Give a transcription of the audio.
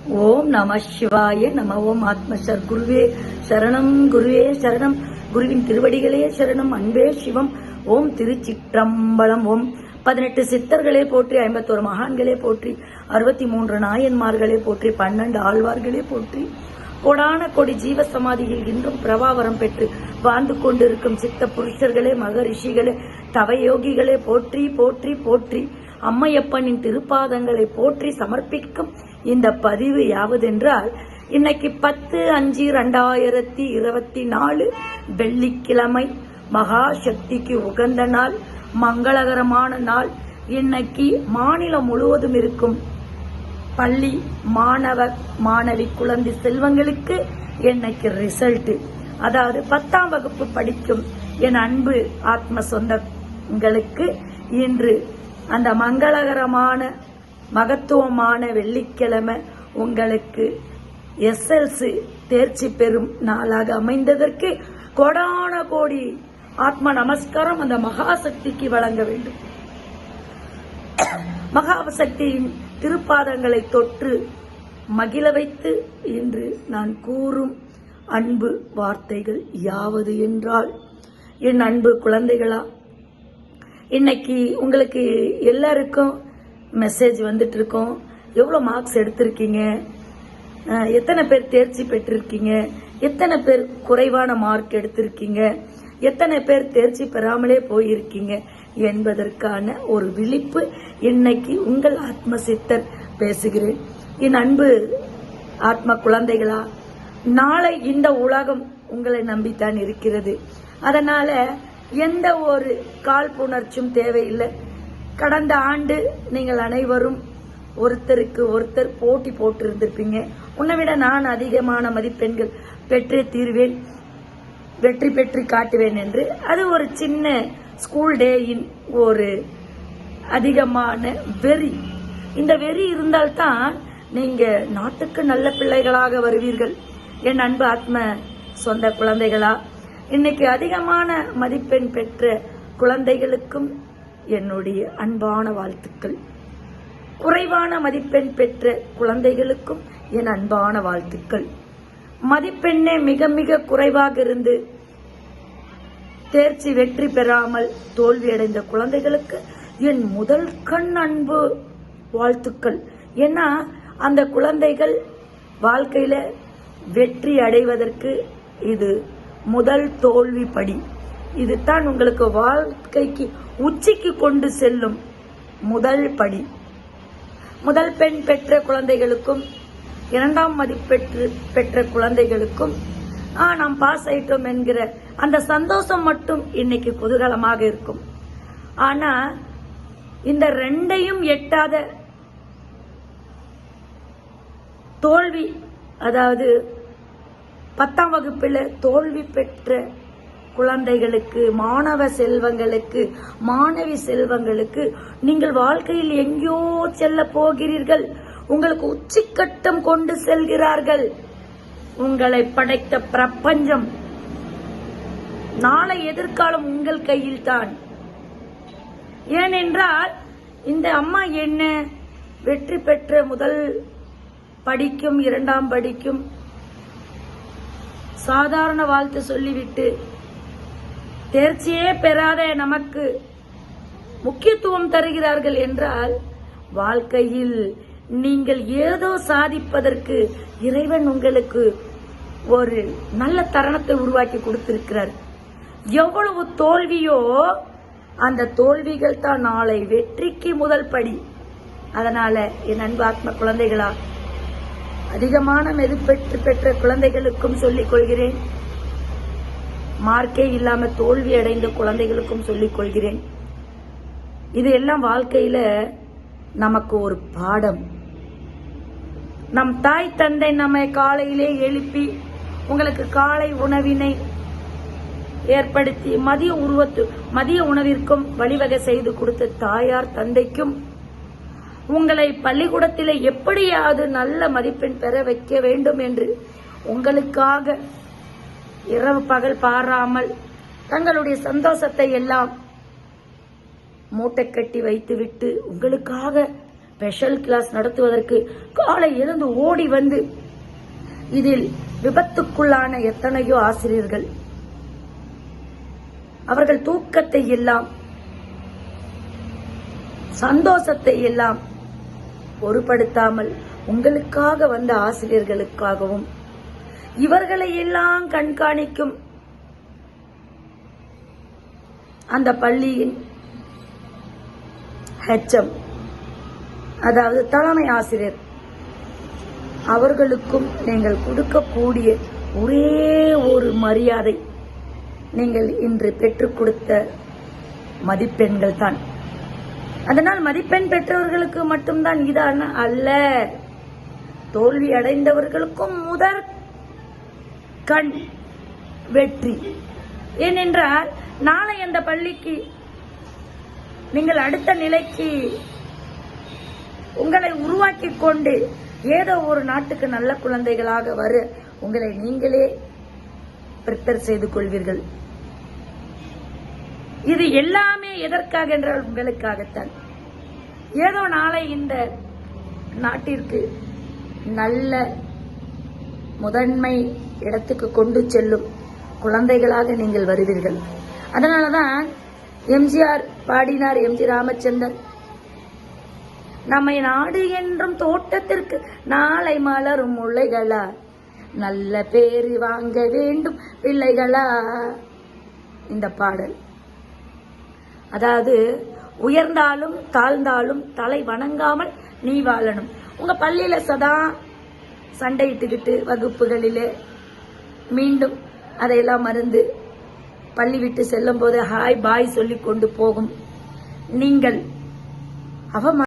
ஓம் நம சிவாய நம. ஓம் ஆத்மசர் குருவே சரணம், குருவே சரணம், குருவின் திருவடிகளே சரணம், அன்பே சிவம். ஓம் திருச்சிற்றம்பலம். ஓம் 18 சித்தர்களே போற்றி, 51 மகான்களே போற்றி, 63 நாயன்மார்களே போற்றி, 12 ஆழ்வார்களே போற்றி, கோடான கோடி ஜீவ சமாதியில் இன்றும் பிரபாவரம் பெற்று வாழ்ந்து கொண்டிருக்கும் சித்த புருஷர்களே, மகரிஷிகளே, தவயோகிகளே போற்றி போற்றி போற்றி. அம்மையப்பனின் திருப்பாதங்களை போற்றி சமர்ப்பிக்கும் இந்த பதிவு யாவதென்றால், இன்னைக்கு 10/5/2024 வெள்ளிக்கிழமை, மகா சக்திக்கு உகந்த நாள், மங்களகரமான நாள். இன்னைக்கு மாநிலம் முழுவதும் இருக்கும் பள்ளி மாணவ மாணவி குழந்தை செல்வங்களுக்கு இன்னைக்கு ரிசல்ட், அதாவது 10ஆம் வகுப்பு படிக்கும் என் அன்பு ஆத்ம சொந்தங்களுக்கு இன்று அந்த மங்களகரமான மகத்துவமான வெள்ளிக்கிழமை உங்களுக்கு SLC தேர்ச்சி பெறும் நாளாக அமைந்ததற்கு கோடான கோடி ஆத்ம நமஸ்காரம் அந்த மகாசக்திக்கு வழங்க வேண்டும். மகாசக்தியின் திருப்பாதங்களை தொற்று மகிழ வைத்து இன்று நான் கூறும் அன்பு வார்த்தைகள் யாவது என்றால், என் அன்பு குழந்தைகளா, இன்னைக்கு உங்களுக்கு எல்லாருக்கும் மெசேஜ் வந்துட்டு இருக்கோம். எவ்வளோ மார்க்ஸ் எடுத்திருக்கீங்க, எத்தனை பேர் தேர்ச்சி பெற்றிருக்கீங்க, எத்தனை பேர் குறைவான மார்க் எடுத்திருக்கீங்க, எத்தனை பேர் தேர்ச்சி பெறாமலே போயிருக்கீங்க என்பதற்கான ஒரு விழிப்பு இன்னைக்கு உங்கள் ஆத்ம சித்தர் பேசுகிறேன். என் அன்பு ஆத்ம குழந்தைகளா, நாளை இந்த உலகம் உங்களை நம்பித்தான் இருக்கிறது. அதனால எந்த ஒரு காழ்ப்புணர்ச்சியும் தேவையில்லை. கடந்த ஆண்டு நீங்கள் அனைவரும் ஒருத்தருக்கு ஒருத்தர் போட்டி போட்டு இருந்திருப்பீங்க. உன்னை விட நான் அதிகமான மதிப்பெண்கள் பெற்றே தீர்வேன், வெற்றி பெற்று காட்டுவேன் என்று. அது ஒரு சின்ன ஸ்கூல் டேயின் ஒரு அதிகமான வெறி. இந்த வெறி இருந்தால்தான் நீங்க நாட்டுக்கு நல்ல பிள்ளைகளாக வருவீர்கள். என் அன்பு ஆத்ம சொந்த குழந்தைகளா, இன்னைக்கு அதிகமான மதிப்பெண் பெற்ற குழந்தைகளுக்கும் என்னுடைய அன்பான வாழ்த்துக்கள். குறைவான மதிப்பெண் பெற்ற குழந்தைகளுக்கும் என் அன்பான வாழ்த்துக்கள். மதிப்பெண்ணே மிக மிக குறைவாக இருந்து தேர்ச்சி வெற்றி பெறாமல் தோல்வியடைந்த குழந்தைகளுக்கு என் முதல் கண் அன்பு வாழ்த்துக்கள். ஏன்னா அந்த குழந்தைகள் வாழ்க்கையில வெற்றி அடைவதற்கு இது முதல் தோல்வி படி. இதுதான் உங்களுக்கு வாழ்க்கைக்கு உச்சிக்கு கொண்டு செல்லும் முதல் படி. முதல் பெண் பெற்ற குழந்தைகளுக்கும் 2ஆம் மதிப்பெற்று பெற்ற குழந்தைகளுக்கும் நாம் பாஸ் ஆயிட்டோம் என்கிற அந்த சந்தோஷம் மட்டும் இன்னைக்கு குதூகலமாக இருக்கும். ஆனா இந்த 2ஐயும் எட்டாத தோல்வி, அதாவது 10ஆம் வகுப்பில் தோல்வி பெற்ற குழந்தைகளுக்கு, மாணவ செல்வங்களுக்கு, மாணவி செல்வங்களுக்கு நீங்கள் வாழ்க்கையில் எங்கேயோ செல்ல போகிறீர்கள். உங்களுக்கு உச்சிக்கட்டம் கொண்டு செல்கிறார்கள். உங்களை படைத்த பிரபஞ்சம். நாளை எதிர்காலம் உங்கள் கையில் தான். ஏனென்றால் இந்த அம்மா என்ன வெற்றி பெற்ற முதல் படிக்கும் 2ஆம் படிக்கும் சாதாரண வாழ்த்து சொல்லிவிட்டு தேர்ச்சியே பெறாத நமக்கு முக்கியத்துவம் தருகிறார்கள் என்றால், வாழ்க்கையில் நீங்கள் ஏதோ சாதிப்பதற்கு இறைவன் உங்களுக்கு ஒரு நல்ல தருணத்தை உருவாக்கி கொடுத்திருக்கிறார். எவ்வளவு தோல்வியோ அந்த தோல்விகள் தான் நாளை வெற்றிக்கு முதல் படி. அதனால என் அன்பு ஆத்ம குழந்தைகளா, அதிகமான மதிப்பெற்று பெற்ற குழந்தைகளுக்கும் சொல்லிக் கொள்கிறேன், மார்க்கே இல்லாம தோல்வி அடைந்த குழந்தைகளுக்கும் சொல்லிக் கொள்கிறேன். இது எல்லாம் வாழ்க்கையில நமக்கு ஒரு பாடம். நம் தாய் தந்தை நம்மை காலையிலே எழுப்பி உங்களுக்கு காலை உணவினை ஏற்படுத்தி மதிய உணவிற்கும் வழிவகை செய்து கொடுத்த தாயார் தந்தைக்கும் உங்களை பள்ளிக்கூடத்திலே எப்படியாவது நல்ல மதிப்பெண் பெற வைக்க வேண்டும் என்று உங்களுக்காக இரவு பகல் பாராமல் தங்களுடைய சந்தோஷத்தை எல்லாம் மூட்டை கட்டி வைத்துவிட்டு உங்களுக்காக ஸ்பெஷல் கிளாஸ் நடத்துவதற்கு காலை எழுந்து ஓடி வந்து இதில் விபத்துக்குள்ளான எத்தனையோ ஆசிரியர்கள் அவர்கள் தூக்கத்தை எல்லாம் சந்தோஷத்தை எல்லாம் பொருட்படுத்தாமல் உங்களுக்காக வந்த ஆசிரியர்களுக்காகவும் இவர்களை எல்லாம் கண்காணிக்கும் அந்த பள்ளியின் HM, அதாவது தலைமை ஆசிரியர், அவர்களுக்கும் நீங்கள் கொடுக்கக்கூடிய ஒரே ஒரு மரியாதை நீங்கள் இன்று பெற்றுக் கொடுத்த மதிப்பெண்கள் தான். அதனால் மதிப்பெண் பெற்றவர்களுக்கு மட்டும்தான் இதான அல்ல, தோல்வி அடைந்தவர்களுக்கும் முதற் கண் வெற்றி. ஏனென்றால் நாளை அந்த பள்ளிக்கு நீங்கள் அடுத்த நிலைக்கு உங்களை உருவாக்கி கொண்டு ஏதோ ஒரு நாட்டுக்கு நல்ல குழந்தைகளாக வர உங்களை நீங்களே ப்ரிப்பேர் செய்து கொள்வீர்கள். இது எல்லாமே எதற்காக என்றால் உங்களுக்காகத்தான். ஏதோ நாளை இந்த நாட்டிற்கு நல்ல முதன்மை இடத்துக்கு கொண்டு செல்லும் குழந்தைகளாக நீங்கள் வருவீர்கள். அதனாலதான் எம்ஜிஆர் பாடினார், எம்ஜி ராமச்சந்தர், நம்மை நாடு என்றும் தோட்டத்திற்கு நாளை மலரும் முல்லைகளா, நல்ல பேரு வாங்க வேண்டும் பிள்ளைகளா. இந்த பாடல் அதாவது உயர்ந்தாலும் தாழ்ந்தாலும் தலை வணங்காமல் நீ வாழணும். உங்க பள்ளியில சதா சண்டையிட்டுக்கிட்டு வகுப்புகளிலே மீண்டும் அதையெல்லாம் மறந்து பள்ளி விட்டு செல்லும் போது ஹாய் பாய் சொல்லி கொண்டு போகும் நீங்கள்